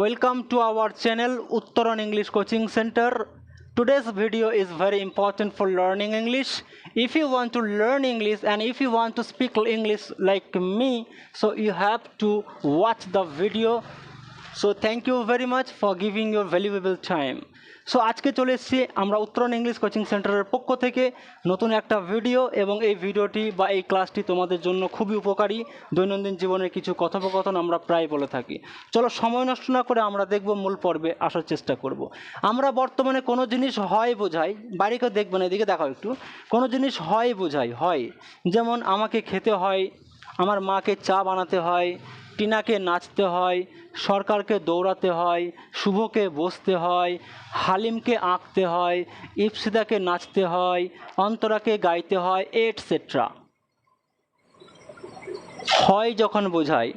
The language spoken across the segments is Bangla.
Welcome to our channel Uttaran English Coaching Center. Today's video is very important for learning English. If you want to learn English and if you want to speak English like me, so you have to watch the video. So thank you very much for giving your valuable time. So আজকে চলে এসেছি আমরা উত্তরণ ইংলিশ কোচিং সেন্টারের পক্ষ থেকে নতুন একটা ভিডিও, এবং এই ভিডিওটি বা এই ক্লাসটি তোমাদের জন্য খুবই উপকারী। দৈনন্দিন জীবনের কিছু কথোপকথন আমরা প্রায় বলে থাকি। চলো সময় নষ্ট না করে আমরা দেখব, মূল পর্বে আসার চেষ্টা করব। আমরা বর্তমানে কোনো জিনিস হয় বোঝাই, বাড়িকে দেখবে না, এদিকে দেখাও একটু। কোনো জিনিস হয় বোঝাই, হয়, যেমন আমাকে খেতে হয়, আমার মাকে চা বানাতে হয়, টিনাকে নাচতে হয়, সরকারকে দৌড়াতে হয়, শুভকে বসতে হয়, হালিমকে আঁকতে হয়, ইপসিদাকে নাচতে হয়, অন্তরাকে গাইতে হয়, এটসেট্রা। হয় যখন বোঝাই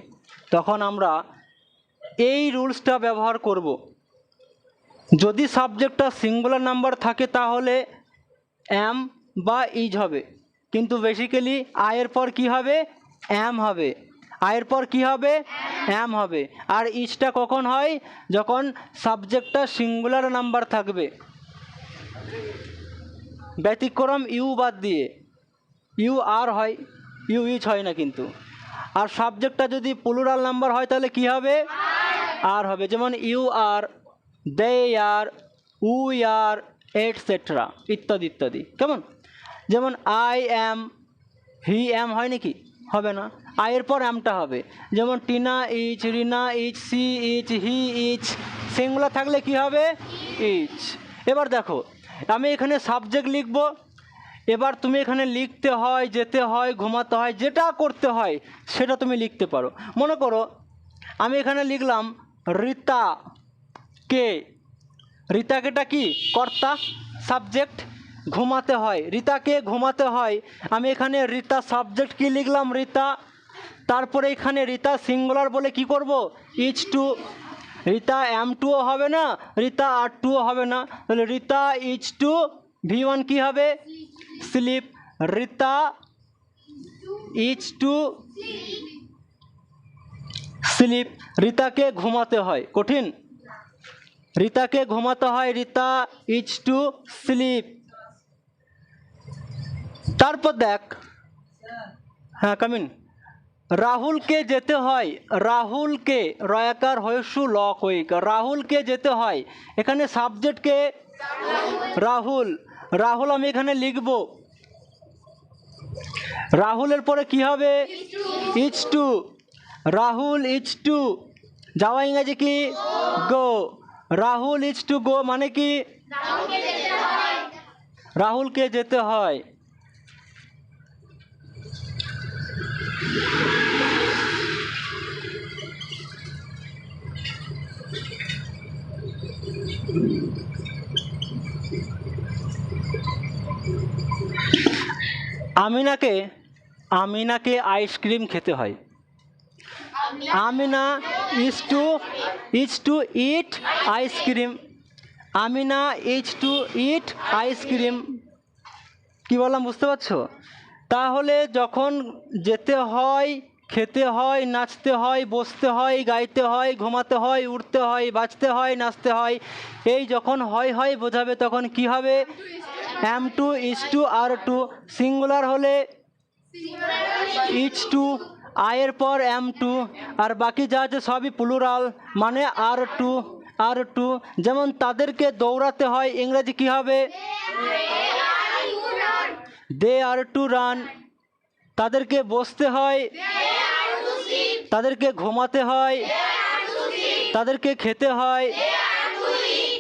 তখন আমরা এই রুলসটা ব্যবহার করব। যদি সাবজেক্টটা সিঙ্গুলার নাম্বার থাকে তাহলে অ্যাম বা ইজ হবে, কিন্তু বেসিক্যালি আয়ের পর কি হবে? অ্যাম হবে। আয়ের পর কি হবে? অ্যাম হবে। আর ইজটা কখন হয়? যখন সাবজেক্টটা সিঙ্গুলার নাম্বার থাকবে, ব্যতিক্রম ইউ বাদ দিয়ে। ইউ আর হয়, ইউ ইজ হয় না কিন্তু। আর সাবজেক্টটা যদি প্লুরাল নাম্বার হয় তাহলে কি হবে? আর হবে। যেমন you are, they are, we are, etcetera, ইত্যাদি ইত্যাদি। কেমন? যেমন আই অ্যাম, হি অ্যাম হয় নাকি? হবে না। আয়ের পর অ্যামটা হবে। যেমন Tina is, Rina is, she is, he is. Singular থাকলে কি হবে? ইজ। এবার দেখো, আমি এখানে সাবজেক্ট লিখব। এবার তুমি এখানে লিখতে হয়, যেতে হয়, ঘুমাতে হয়, যেটা করতে হয় সেটা তুমি লিখতে পারো। মনে করো আমি এখানে লিখলাম রিতা কে। রিতাকেটা কি? কর্তা, সাবজেক্ট। ঘুমাতে হয়, রিতাকে ঘুমাতে হয়। আমি এখানে রিতা সাবজেক্ট কি লিখলাম? রিতা। তারপরে এখানে রিতা সিঙ্গুলার বলে কি করব? Is to. রিতা অ্যাম টুও হবে না, রিতা আর টুও হবে না, তাহলে রিতা ইজ টু, ভি1 কি হবে? Sleep. Rita is to sleep. রিতাকে ঘুমাতে হয়, কঠিন? রিতাকে ঘুমাতে হয়, রিতা ইজ টু স্লিপ। তারপর দেখ, হ্যাঁ কামিন। রাহুলকে যেতে হয়, রাহুলকে, রয়াকার হয়সু ল কইক, রাহুলকে যেতে হয়। এখানে সাবজেক্টকে রাহুল। রাহুল আমি এখানে লিখব। রাহুলের পরে কি হবে? Is to. Rahul is to যাওয়া, ইংরেজি কি? Go. Rahul is to go মানে কি? রাহুলকে যেতে হয়। আমিনাকে, আমিনাকে আইসক্রিম খেতে হয়। Amina is to eat ice cream. Amina is to eat ice cream. কী বললাম বুঝতে পারছো? তাহলে যখন যেতে হয়, খেতে হয়, নাচতে হয়, বসতে হয়, গাইতে হয়, ঘুমাতে হয়, উঠতে হয়, বাঁচতে হয়, নাচতে হয়, এই যখন হয় হয় বোঝাবে তখন কি হবে? Am to, is to, are to. Singular হলে ইজ টু, আয়ের পর অ্যাম টু, আর বাকি যা আছে সবই প্লুরাল মানে আর টু, আর টু। যেমন তাদেরকে দৌড়াতে হয়, ইংরেজি কি হবে? দে আর টু রান। তাদেরকে বসতে হয়, তাদেরকে ঘুমাতে হয়, তাদেরকে খেতে হয়,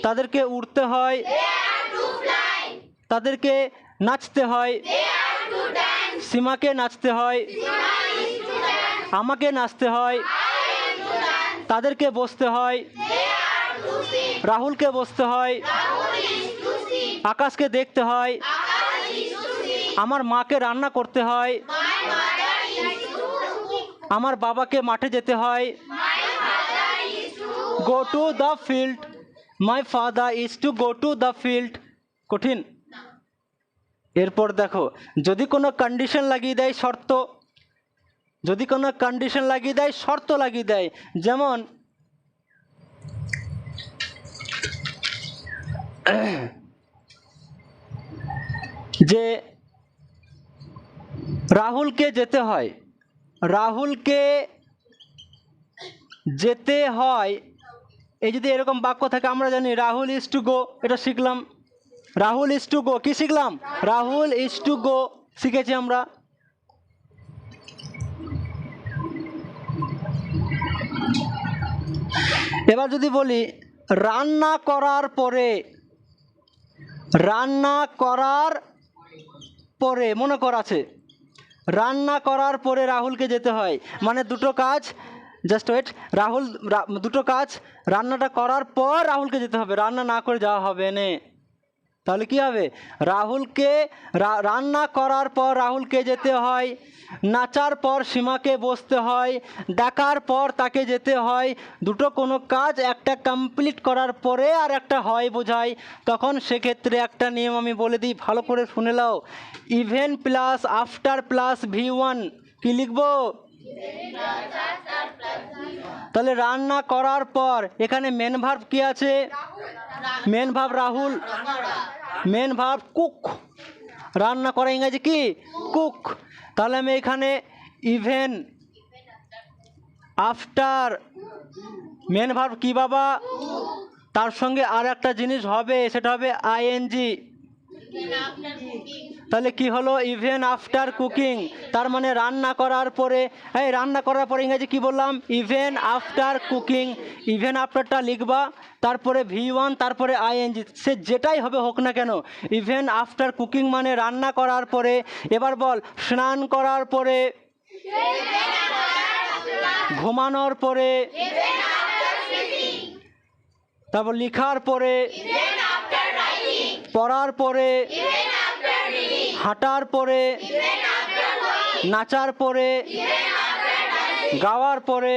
তাদেরকে উড়তে হয়, তাদেরকে নাচতে হয়, সীমাকে নাচতে হয়, আমাকে নাচতে হয়, তাদেরকে বসতে হয়, রাহুলকে বসতে হয়, আকাশকে দেখতে হয়, আমার মাকে রান্না করতে হয়, আমার বাবাকে মাঠে যেতে হয়। Go to the field, my father is to go to the field. কঠিন? এরপর দেখো, যদি কোনো কন্ডিশন লাগিয়ে দেয়, শর্ত, যদি কোনো কন্ডিশন লাগিয়ে দেয়, শর্ত লাগিয়ে দেয়, যেমন যে রাহুলকে যেতে হয়, রাহুলকে যেতে হয়, এই যদি এরকম বাক্য থাকে আমরা জানি রাহুল ইজ টু গো, এটা শিখলাম। রাহুল ইজ টু গো, কি শিখলাম? রাহুল ইজ টু গো শিখেছি আমরা। এবার যদি বলি রান্না করার পরে, রান্না করার পরে, মনে কর আছে রান্না করার পরে রাহুলকে যেতে হয়, মানে দুটো কাজ, জাস্ট ওয়েট, রাহুল দুটো কাজ, রান্নাটা করার পর রাহুলকে যেতে হবে, রান্না না করে যাওয়া হবে না। তাহলে কি হবে? রাহুলকে রান্না করার পর রাহুলকে যেতে হয়, নাচার পর সীমাকে বসতে হয়, ডাকার পর তাকে যেতে হয়, দুটো কোনো কাজ একটা কমপ্লিট করার পরে আর একটা হয় বোঝায়। তখন সেক্ষেত্রে একটা নিয়ম আমি বলে দিই, ভালো করে শুনে নাও। Even plus after plus V1 কি লিখবো? তাহলে রান্না করার পর এখানে মেন ভার্ব কি আছে? Main verb Rahul, main verb cook, রান্না করা ইংরেজি কি? কুক। তাহলে আমি এখানে ইভেন আফটার, মেন ভার্ব কি বাবা? তার সঙ্গে আর একটা জিনিস হবে, সেটা হবে আইএনজি। তাহলে কি হলো? ইভেন আফটার কুকিং, তার মানে রান্না করার পরে। এই রান্না করার পরে ইংরেজি কি বললাম? Even after cooking. ইভেন আফটারটা লিখবা, তারপরে V1, তারপরে আইএনজি, সে যেটাই হবে হোক না কেন, ইভেন আফটার কুকিং মানে রান্না করার পরে। এবার বল স্নান করার পরে, ঘুমানোর পরে, তারপর লিখার পরে, পড়ার পরে, হাঁটার পরে, নাচার পরে, গাওয়ার পরে।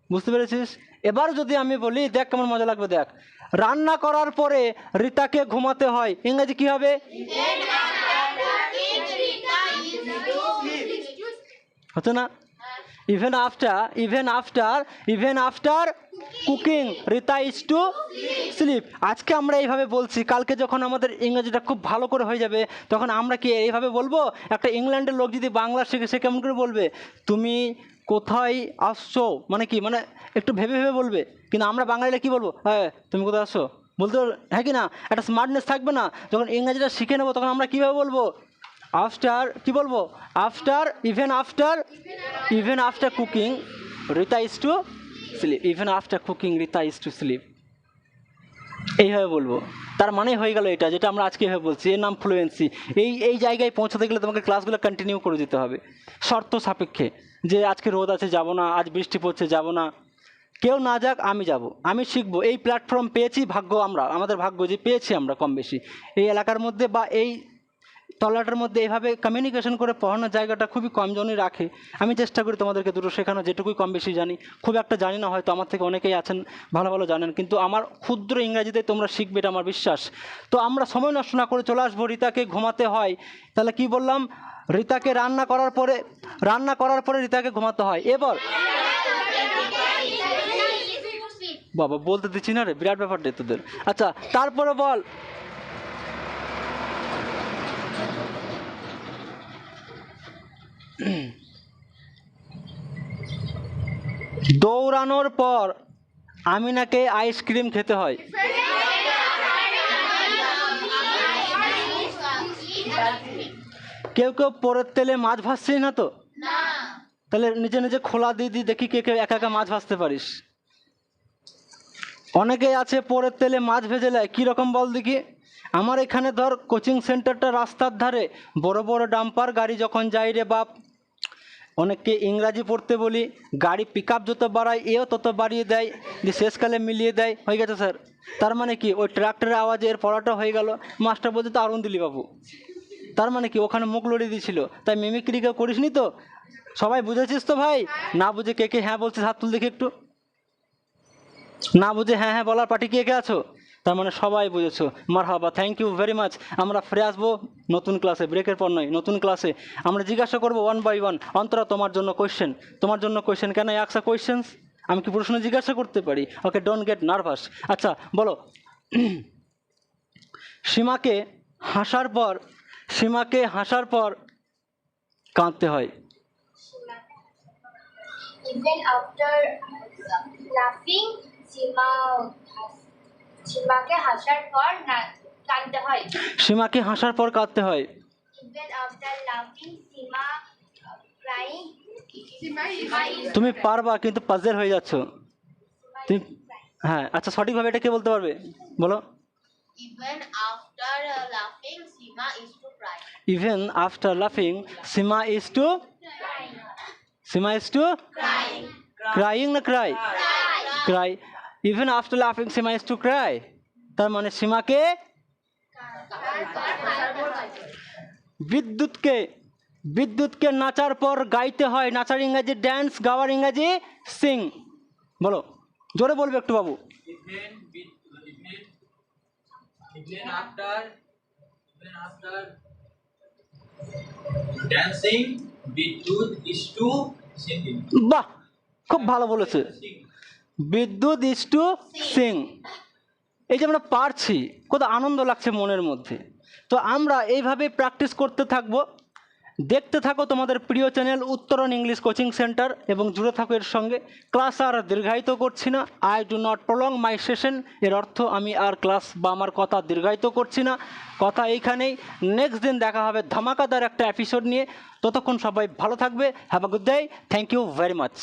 বুঝতে পেরেছিস? এবার যদি আমি বলি, দেখ কেমন মজা লাগবে, দেখ, রান্না করার পরে রিতাকে ঘুমাতে হয়, ইংরেজি কি হবে? হচ্ছে না? Even after, even after, even after cooking Rita is to slip. আজকে আমরা এইভাবে বলছি, কালকে যখন আমাদের ইংরেজিটা খুব ভালো করে হয়ে যাবে তখন আমরা কি এইভাবে বলবো? একটা ইংল্যান্ডের লোক যদি বাংলা শিখে সে কেমন করে বলবে? তুমি কোথায় আসছো, মানে কি, মানে একটু ভেবে ভেবে বলবে। কিন্তু আমরা বাঙালিরা কি বলবো? হ্যাঁ তুমি কোথায় আসছো বলতে, হ্যাঁ কি না? একটা স্মার্টনেস থাকবে না? যখন ইংরেজিটা শিখে নেবো তখন আমরা কীভাবে বলবো? আফটার, কি বলবো? After, even after, even after cooking Rita is to slip, even after cooking Rita is to slip, এইভাবে বলবো। তার মানে হয়ে গেল এটা, যেটা আমরা আজকে এইভাবে বলছি, এর নাম ফ্লুয়েন্সি। এই জায়গায় পৌঁছাতে গেলে তোমাকে ক্লাসগুলো কন্টিনিউ করে যেতে হবে শর্ত সাপেক্ষে, যে আজকে রোদ আছে যাব না, আজ বৃষ্টি পড়ছে যাব না, কেউ না যাক আমি যাব, আমি শিখবো। এই প্ল্যাটফর্ম পেয়েছি, ভাগ্য আমরা, আমাদের ভাগ্য যে পেয়েছি আমরা কম বেশি এই এলাকার মধ্যে বা এই তলাটার মধ্যে এইভাবে কমিউনিকেশন করে পড়ানোর জায়গাটা খুবই কম জনই রাখে। আমি চেষ্টা করি তোমাদেরকে দুটো শেখানো, যেটুকুই কম বেশি জানি। খুব একটা জানি না হয়তো, আমার থেকে অনেকেই আছেন ভালো ভালো জানেন, কিন্তু আমার ক্ষুদ্র ইংরাজিতে তোমরা শিখবে, এটা আমার বিশ্বাস। তো আমরা সময় নষ্ট না করে চলে আসবো, রিতাকে ঘুমাতে হয়। তাহলে কি বললাম? রিতাকে রান্না করার পরে, রান্না করার পরে রিতাকে ঘুমাতে হয়। এবার বাবা বলতে দিচ্ছি না রে, বিরাট ব্যাপার রে তোদের। আচ্ছা তারপরে বল, দৌড়ানোর পর আমিনাকে আইসক্রিম খেতে হয়। কেউ কেউ পরের তেলে মাছ ভাজছিস না তো? তাহলে নিজে নিজে খোলা দিয়ে দি, দেখি কে কে একা একা মাছ ভাজতে পারিস। অনেকেই আছে পরের তেলে মাছ ভেজে নেয়, কীরকম বল দেখি? আমার এখানে ধর কোচিং সেন্টারটা রাস্তার ধারে, বড় বড় ডাম্পার গাড়ি যখন যাই রে বাপ, অনেককে ইংরাজি পড়তে বলি, গাড়ি পিক আপ যত বাড়ায় এও তত বাড়িয়ে দেয়, দিয়ে শেষকালে মিলিয়ে দেয়, হয়ে গেছে স্যার। তার মানে কি ওই ট্রাক্টরের আওয়াজে এর পড়াটা হয়ে গেল। মাস্টার বলছে তো আরুণ দিলি বাবু, তার মানে কি ওখানে মুখ লড়িয়ে দিয়েছিল, তাই মিমিক্রি কেউ করিসনি তো? সবাই বুঝেছিস তো ভাই? না বুঝে কে কে হ্যাঁ বলছিস হাত তুল দেখি একটু। না বুঝে হ্যাঁ হ্যাঁ বলার পার্টি কে কে আছো? তার মানে সবাই বুঝেছো, মারহাবা, থ্যাংক ইউ ভেরি মাচ। আমরা ফিরে আসবো নতুন ক্লাসে, ব্রেকের পর নয়, নতুন ক্লাসে। আমরা জিজ্ঞাসা করবো ওয়ান বাই ওয়ান। অন্তরা তোমার জন্য কোয়েশ্চেন, তোমার জন্য question, can I ask a questions? আমি কি প্রশ্ন জিজ্ঞাসা করতে পারি? ওকে, ডোন্ট গেট নার্ভাস। আচ্ছা বলো, সীমাকে হাসার পর কাঁদতে হয়। Even after laughing, সীমাকে হাসার পর কাঁদতে হয়। সীমাকে হাসার পর কাঁদতে হয়। Even after laughing, সীমা crying. তুমি পারবা, কিন্তু পাজেল হয়ে যাচ্ছ তুমি। হ্যাঁ, আচ্ছা সঠিকভাবে এটা কে বলতে পারবে? বলো। Even after laughing, Sima is to cry. Even after laughing, Sima is to crying না cry? Cry. Even after laughing, Sima is to cry. তার মানে সীমাকে বিদ্যুৎকে নাচার পর গাইতে হয়। নাচার ইংরাজি ড্যান্স, গাওয়ার ইংরাজি সিং। বলো, জোরে বলবে একটু বাবু। Even after dancing, বিদ্যুৎ is to singing. বাহ, খুব ভালো বলেছে। বিদ্যুৎ ইজ টু সিং। এই যে আমরা পারছি, কত আনন্দ লাগছে মনের মধ্যে। তো আমরা এইভাবে প্র্যাকটিস করতে থাকবো। দেখতে থাকো তোমাদের প্রিয় চ্যানেল উত্তরণ ইংলিশ কোচিং সেন্টার এবং জুড়ে থাকো এর সঙ্গে। ক্লাস আর দীর্ঘায়িত করছি না। I do not prolong my session. এর অর্থ আমি আর ক্লাস বা আমার কথা দীর্ঘায়িত করছি না। কথা এইখানেই। নেক্সট দিন দেখা হবে ধামাকাদার একটা এপিসোড নিয়ে। ততক্ষণ সবাই ভালো থাকবে। Have a good day. Thank you very much.